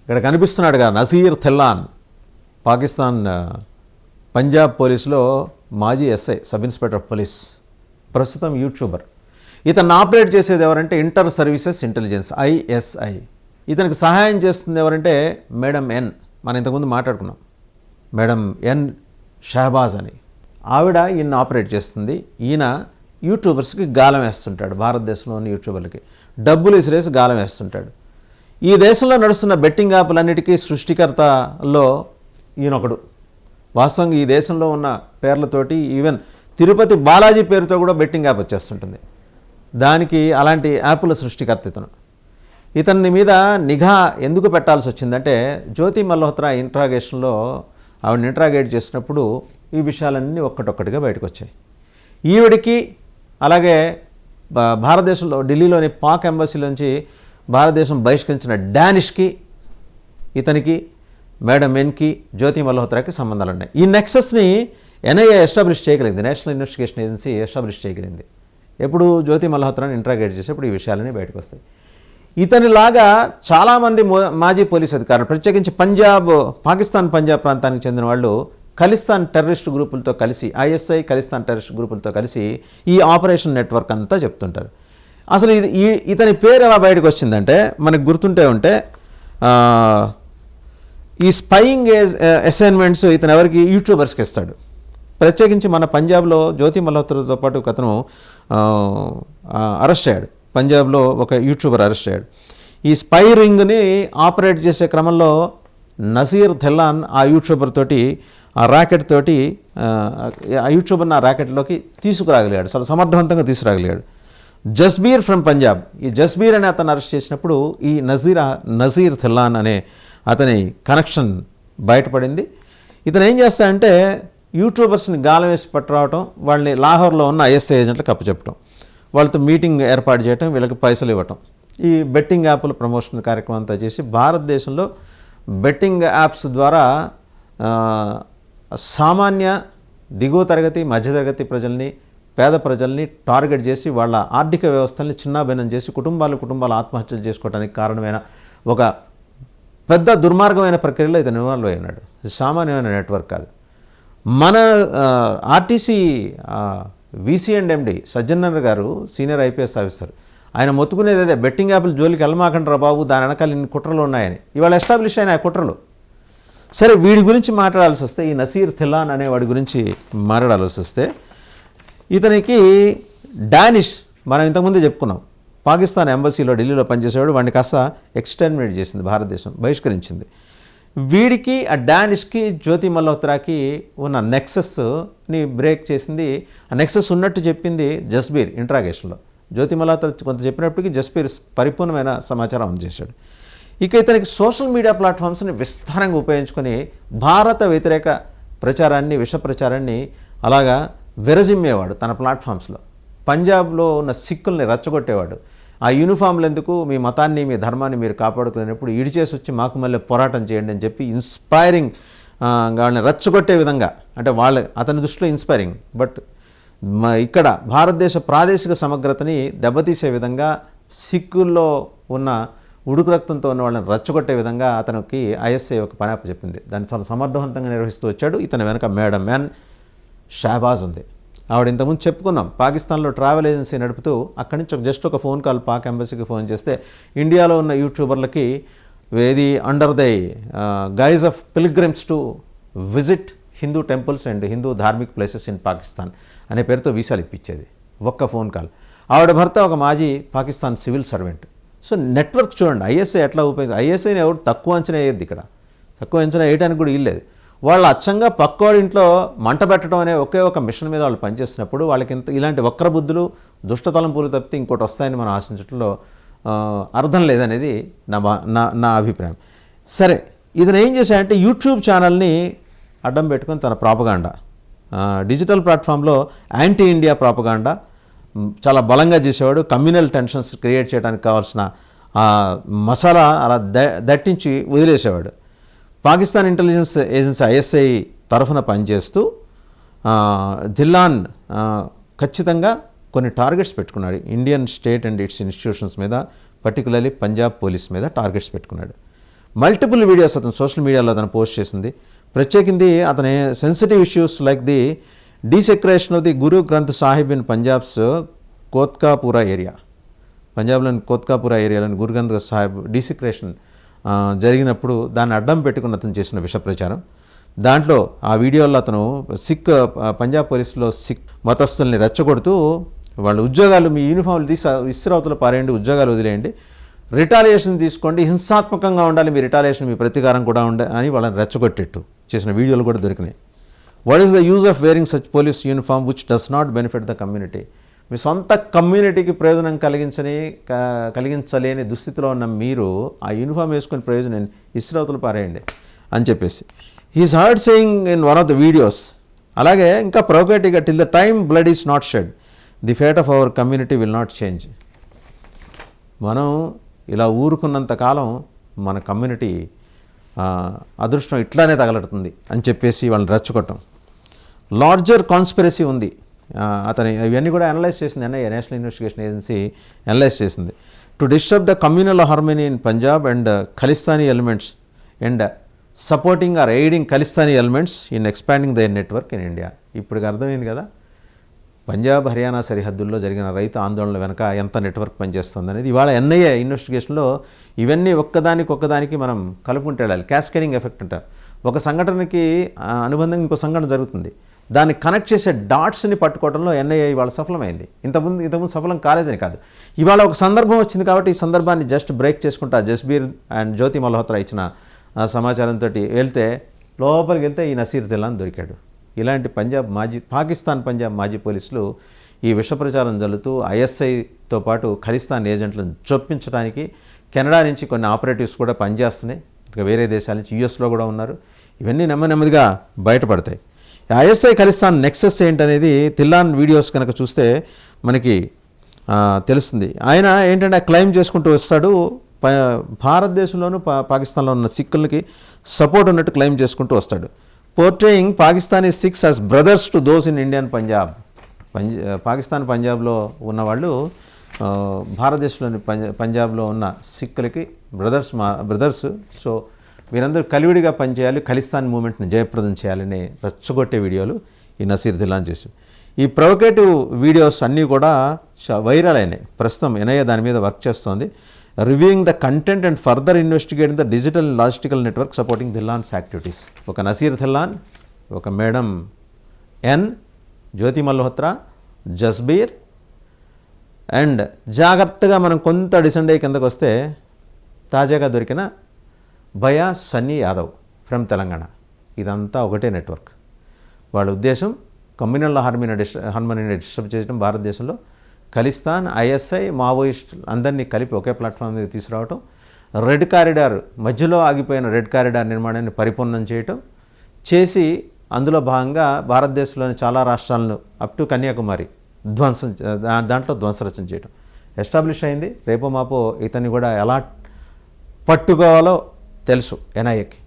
ఇక్కడ కనిపిస్తున్నాడుగా నజీర్ థిల్లాన్, పాకిస్తాన్ పంజాబ్ పోలీసులో మాజీ SI, sub inspector of police, ప్రస్తుతం యూట్యూబర్. ఇతను ఆపరేట్ చేసేది ఎవరంటే ఇంటర్ సర్వీసెస్ ఇంటెలిజెన్స్, ISI. ఇతనికి సహాయం చేస్తుంది ఎవరంటే మేడం ఎన్, మనం ఇంతకుముందు మాట్లాడుకున్నాం, మేడం ఎన్ షహబాజ్ అని. ఆవిడ ఈయన ఆపరేట్ చేస్తుంది. ఈయన యూట్యూబర్స్కి గాలం వేస్తుంటాడు, భారతదేశంలోని యూట్యూబర్లకి డబ్బులు ఇసిరేసి గాలం వేస్తుంటాడు. ఈ దేశంలో నడుస్తున్న బెట్టింగ్ యాప్లన్నిటికీ సృష్టికర్తలో ఈయనొకడు. వాస్తవంగా ఈ దేశంలో ఉన్న పేర్లతోటి ఈవెన్ తిరుపతి బాలాజీ పేరుతో కూడా బెట్టింగ్ యాప్ వచ్చేస్తుంటుంది. దానికి అలాంటి యాప్ల సృష్టికర్త ఇతను. ఇతని మీద నిఘా ఎందుకు పెట్టాల్సి వచ్చిందంటే జ్యోతి మల్హోత్రా ఇంట్రాగేషన్లో ఆవిడని ఇంట్రాగేట్ చేసినప్పుడు ఈ విషయాలన్నీ ఒక్కటొక్కటిగా బయటకు వచ్చాయి. ఈవిడికి అలాగే భారతదేశంలో ఢిల్లీలోని పాక్ ఎంబసీలోంచి భారతదేశం బహిష్కరించిన డానిష్కి, ఇతనికి, మేడం ఎన్కి, జ్యోతి మల్హోత్రాకి సంబంధాలు ఉన్నాయి. ఈ నెక్సస్ని NIA ఎస్టాబ్లిష్ చేయగలిగింది, నేషనల్ ఇన్వెస్టిగేషన్ ఏజెన్సీ ఎస్టాబ్లిష్ చేయగలిగింది. ఎప్పుడు జ్యోతి మల్హోత్రాని ఇంట్రాగేట్ చేసేప్పుడు ఈ విషయాలన్నీ బయటకు వస్తాయి. ఇతనిలాగా చాలామంది మాజీ పోలీస్ అధికారులు, ప్రత్యేకించి పాకిస్తాన్ పంజాబ్ ప్రాంతానికి చెందిన వాళ్ళు ఖలిస్తాన్ టెర్రరిస్ట్ గ్రూపులతో కలిసి, ISI ఖలిస్తాన్ టెర్రరిస్ట్ గ్రూపులతో కలిసి ఈ ఆపరేషన్ నెట్వర్క్ అంతా చెప్తుంటారు. అసలు ఇతని పేరు ఎలా బయటకు వచ్చిందంటే మనకు గుర్తుంటే ఉంటే ఈ స్పైయింగ్ అసైన్మెంట్స్ ఇతను ఎవరికి, యూట్యూబర్స్కి ఇస్తాడు. ప్రత్యేకించి మన పంజాబ్లో జ్యోతి మల్హోత్రాతో పాటు అతను అరెస్ట్ అయ్యాడు. పంజాబ్లో ఒక యూట్యూబర్ అరెస్ట్ అయ్యాడు. ఈ స్పై రింగ్ని ఆపరేట్ చేసే క్రమంలో నజీర్ థిల్లాన్ ఆ యూట్యూబర్ తోటి, ఆ ర్యాకెట్ తోటి ఆ యూట్యూబర్ని ఆ ర్యాకెట్లోకి తీసుకురాగలిగాడు, చాలా సమర్థవంతంగా తీసుకురాగలిగాడు. జస్బీర్ ఫ్రమ్ పంజాబ్, ఈ జస్బీర్ అనే అతను అరెస్ట్ చేసినప్పుడు ఈ నజీర్ థిల్లాన్ అనే అతని కనెక్షన్ బయటపడింది. ఇతను ఏం చేస్తాడంటే యూట్యూబర్స్ని గాలం వేసి పట్టురావటం, వాళ్ళని లాహోర్లో ఉన్న ISI ఏజెంట్లకు అప్పచెప్పటం, వాళ్ళతో మీటింగ్ ఏర్పాటు చేయటం, వీళ్ళకి పైసలు ఇవ్వటం, ఈ బెట్టింగ్ యాప్ల ప్రమోషన్ కార్యక్రమం అంతా చేసి భారతదేశంలో బెట్టింగ్ యాప్స్ ద్వారా సామాన్య, దిగువ తరగతి, మధ్యతరగతి ప్రజల్ని, పేద ప్రజల్ని టార్గెట్ చేసి వాళ్ళ ఆర్థిక వ్యవస్థల్ని చిన్నాభిన్నం చేసి కుటుంబాలు ఆత్మహత్యలు చేసుకోవడానికి కారణమైన ఒక పెద్ద దుర్మార్గమైన ప్రక్రియలో ఇతను ఇన్వాల్వ్ అయినాడు. సామాన్యమైన నెట్వర్క్ కాదు. మన RTC VC and MD Sajjanar గారు, సీనియర్ IPS ఆఫీసర్, ఆయన మొత్తుకునేది అదే, బెట్టింగ్ యాప్ల జోలికి వెళ్ళమాకండి రా బాబు, దాని వెనకాల ఇన్ని కుట్రలు ఉన్నాయని. ఇవాళ ఎస్టాబ్లిష్ అయిన ఆ కుట్రలు. సరే, వీడి గురించి మాట్లాడాల్సి వస్తే, ఈ నజీర్ థిల్లాన్ అనే వాడి గురించి మాట్లాడాల్సి వస్తే, ఇతనికి డానిష్, మనం ఇంతకుముందే చెప్పుకున్నాం, పాకిస్తాన్ ఎంబసీలో ఢిల్లీలో పనిచేసేవాడు. వాడిని కాస్త ఎక్స్టర్మినేట్ చేసింది భారతదేశం, బహిష్కరించింది. వీడికి ఆ డానిష్కి జ్యోతి మల్హోత్రాకి ఉన్న నెక్సస్ని బ్రేక్ చేసింది. ఆ నెక్సస్ ఉన్నట్టు చెప్పింది జస్బీర్ ఇంట్రాగేషన్లో. జ్యోతి మల్హోత్రా కొంత చెప్పినప్పటికీ జస్బీర్ పరిపూర్ణమైన సమాచారం అందజేశాడు. ఇక ఇతనికి సోషల్ మీడియా ప్లాట్ఫామ్స్ని విస్తారంగా ఉపయోగించుకొని భారత వ్యతిరేక ప్రచారాన్ని, విష ప్రచారాన్ని అలాగా విరజిమ్మేవాడు తన ప్లాట్ఫామ్స్లో. పంజాబ్లో ఉన్న సిక్కుల్ని రెచ్చగొట్టేవాడు. ఆ యూనిఫామ్లు ఎందుకు, మీ మతాన్ని, మీ ధర్మాన్ని మీరు కాపాడుకునేటప్పుడు ఇడిచేసి వచ్చి మాకు మళ్ళీ పోరాటం చేయండి అని చెప్పి ఇన్స్పైరింగ్, వాళ్ళని రెచ్చగొట్టే విధంగా, అంటే అతని దృష్టిలో ఇన్స్పైరింగ్, బట్ ఇక్కడ భారతదేశ ప్రాదేశిక సమగ్రతని దెబ్బతీసే విధంగా, సిక్కుల్లో ఉన్న ఉడుకు రక్తంతో ఉన్న వాళ్ళని రెచ్చగొట్టే విధంగా అతనికి ISI ఒక పని చెప్పింది. దాన్ని చాలా సమర్థవంతంగా నిర్వహిస్తూ వచ్చాడు. ఇతని వెనక మేడం ఎన్ షహబాజ్ ఉంది. ఆవిడ ఇంతకుముందు చెప్పుకున్నాం, పాకిస్తాన్లో ట్రావెల్ ఏజెన్సీ నడుపుతూ అక్కడి నుంచి జస్ట్ ఒక ఫోన్ కాల్ పాక్ ఎంబసీకి ఫోన్ చేస్తే ఇండియాలో ఉన్న యూట్యూబర్లకి ఇది under the guys of pilgrims to visit Hindu temples and Hindu Dharmik places in Pakistan అనే పేరుతో వీసాలు ఇప్పించేది. ఒక్క ఫోన్ కాల్. ఆవిడ భర్త ఒక మాజీ Pakistan civil servant. So network చూడండి, ISI ఎట్లా ఉపయోగించి, ISIని ఎవరు తక్కువ అంచనా వేయద్దు. ఇక్కడ తక్కువ అంచనా వేయడానికి కూడా ఇల్లేదు. వాళ్ళు అచ్చంగా పక్కోడి ఇంట్లో మంట పెట్టడం అనే ఒకే ఒక మిషన్ మీద వాళ్ళు పనిచేస్తున్నప్పుడు వాళ్ళకి ఇలాంటి వక్ర బుద్ధులు, దుష్టతలంపులు తప్పితే ఇంకోటి వస్తాయని మనం ఆశించడంలో అర్థం లేదనేది నా అభిప్రాయం. సరే, ఇతను ఏం చేశాడంటే యూట్యూబ్ ఛానల్ని అడ్డం పెట్టుకొని తన ప్రాపగాండా, డిజిటల్ ప్లాట్ఫామ్లో యాంటీ ఇండియా ప్రాపగాండా చాలా బలంగా చేసేవాడు. కమ్యూనల్ టెన్షన్స్ క్రియేట్ చేయడానికి కావాల్సిన మసాలా అలా దట్టించి వదిలేసేవాడు. పాకిస్తాన్ ఇంటెలిజెన్స్ ఏజెన్సీ ISI తరఫున పనిచేస్తూ థిల్లాన్ ఖచ్చితంగా కొన్ని టార్గెట్స్ పెట్టుకున్నాడు. Indian state and its institutions మీద, పర్టికులర్లీ పంజాబ్ పోలీస్ మీద టార్గెట్స్ పెట్టుకున్నాడు. మల్టిపుల్ వీడియోస్ అతను సోషల్ మీడియాలో అతను పోస్ట్ చేసింది. ప్రత్యేకింది అతని sensitive issues like the desecration of the Guru Granth Sahib in Punjab's Kotkapura area. పంజాబ్లోని కోత్కాపూరా ఏరియాలోని గురు గ్రంథ్ సాహిబ్ డీసెక్రేషన్ జరిగినప్పుడు దాన్ని అడ్డం పెట్టుకుని అతను చేసిన విష ప్రచారం. దాంట్లో ఆ వీడియోలో అతను పంజాబ్ పోలీసులో సిక్ మతస్థుల్ని రెచ్చగొడుతూ వాళ్ళ ఉద్యోగాలు మీ యూనిఫామ్లు తీసి ఇస్రావతులు పారేయండి, ఉద్యోగాలు వదిలేయండి, రిటాలియేషన్ తీసుకోండి, హింసాత్మకంగా ఉండాలి మీ రిటాలియేషన్, మీ ప్రతీకారం కూడా ఉండాలి అని వాళ్ళని రెచ్చగొట్టేట్టు చేసిన వీడియోలు కూడా దొరికినాయి. What is the use of wearing such police uniform which does not benefit the community. మీ సొంత కమ్యూనిటీకి ప్రయోజనం కలిగించలేని దుస్థితిలో ఉన్న మీరు ఆ యూనిఫామ్ వేసుకునే ప్రయోజనం ఇస్రావతులు పారేయండి అని చెప్పేసి he's heard saying in one of the videos. అలాగే ఇంకా ప్రొవోకేటివ్గా till the time blood is not shed the fate of our community will not change. మనం ఇలా ఊరుకున్నంత కాలం మన కమ్యూనిటీ అదృష్టం ఇట్లానే తగలడుతుంది అని చెప్పేసి వాళ్ళని రెచ్చగొట్టడం. లార్జర్ కాన్స్పిరసీ ఉంది. అతని ఇవన్నీ కూడా అనలైజ్ చేసింది NIA, National Investigation Agency analyse చేసింది. To disturb the communal harmony in Punjab and Khalistani elements and supporting or aiding Khalistani elements in expanding their network in India. ఇప్పుడు అర్థమైంది కదా పంజాబ్ హర్యానా సరిహద్దుల్లో జరిగిన రైతు ఆందోళనల వెనక ఎంత నెట్వర్క్ పనిచేస్తుంది అనేది. ఇవాళ ఎన్ఐఏ ఇన్వెస్టిగేషన్లో ఇవన్నీ ఒక్కదానికి మనం కలుపుకుంటే వెళ్ళాలి. క్యాస్కేడింగ్ ఎఫెక్ట్ అంటారు. ఒక సంఘటనకి అనుబంధంగా ఇంకో సంఘటన జరుగుతుంది, దాన్ని కనెక్ట్ చేసే డాట్స్ని పట్టుకోవడంలో ఎన్ఐఏ ఇవాళ సఫలమైంది. ఇంతకుముందు సఫలం కాలేదని కాదు, ఇవాళ ఒక సందర్భం వచ్చింది కాబట్టి ఈ సందర్భాన్ని జస్ట్ బ్రేక్ చేసుకుంటా జస్బీర్ అండ్ జ్యోతి మల్హోత్రా ఇచ్చిన సమాచారంతో లోపలికి వెళ్తే ఈ నసీర్ జిల్లాని దొరికాడు. ఇలాంటి పాకిస్తాన్ పంజాబ్ మాజీ పోలీసులు ఈ విష ప్రచారం జల్లుతూ ఐఎస్ఐతో పాటు ఖలిస్తాన్ ఏజెంట్లను చొప్పించడానికి కెనడా నుంచి కొన్ని ఆపరేటివ్స్ కూడా పనిచేస్తున్నాయి. ఇంకా వేరే దేశాల నుంచి యూఎస్లో కూడా ఉన్నారు. ఇవన్నీ నెమ్మదిగా బయటపడతాయి. ఐఎస్ఐ ఖలిస్తాన్ నెక్సెస్ ఏంటనేది తిల్లాన్ వీడియోస్ కనుక చూస్తే మనకి తెలుస్తుంది. ఆయన ఏంటంటే క్లెయిమ్ చేసుకుంటూ వస్తాడు, భారతదేశంలోనూ పాకిస్తాన్లో ఉన్న సిక్కులకి సపోర్ట్ ఉన్నట్టు క్లెయిమ్ చేసుకుంటూ వస్తాడు. Portraying Pakistani six as brothers to those in Indian Punjab. Pakistan పంజాబ్లో ఉన్నవాళ్ళు భారతదేశంలోని పంజాబ్లో ఉన్న సిక్కులకి బ్రదర్స్. సో వీరందరూ కలివిడిగా పనిచేయాలి, ఖలిస్తాన్ మూమెంట్ని జయప్రదం చేయాలని రెచ్చగొట్టే వీడియోలు ఈ నసీర్ దిల్లాన్ చేసి. ఈ ప్రొవోకేటివ్ వీడియోస్ అన్నీ కూడా వైరల్ అయినాయి. ప్రస్తుతం ఎన్ఐఏ దాని మీద వర్క్ చేస్తోంది. Reviewing the content and further investigating the digital logistical network supporting Dhillon's activities. ఒక నసీర్ దిల్లాన్, ఒక madam N, Jyoti Malhotra, Jasbir and జాగ్రత్తగా మనం కొంత డిసెండ్ అయ్యి కిందకు వస్తే తాజాగా దొరికిన భయా సన్నీ యాదవ్ ఫ్రమ్ తెలంగాణ. ఇదంతా ఒకటే నెట్వర్క్. వాళ్ళ ఉద్దేశం కమ్యూనల్ హార్మనీని డిస్టర్బ్ చేయడం, భారతదేశంలో ఖలిస్తాన్, ఐఎస్ఐ, మావోయిస్ట్ అందరినీ కలిపి ఒకే ప్లాట్ఫామ్ మీద తీసుకురావటం, రెడ్ కారిడార్ మధ్యలో ఆగిపోయిన రెడ్ కారిడార్ నిర్మాణాన్ని పరిపూర్ణం చేయటం చేసి అందులో భాగంగా భారతదేశంలోని చాలా రాష్ట్రాలను అప్ టు కన్యాకుమారి దాంట్లో ధ్వంసరచన చేయటం ఎస్టాబ్లిష్ అయింది. రేపో మాపో ఇతన్ని కూడా ఎలా పట్టుకోవాలో తెలుసు ఎన్ఐఏకి.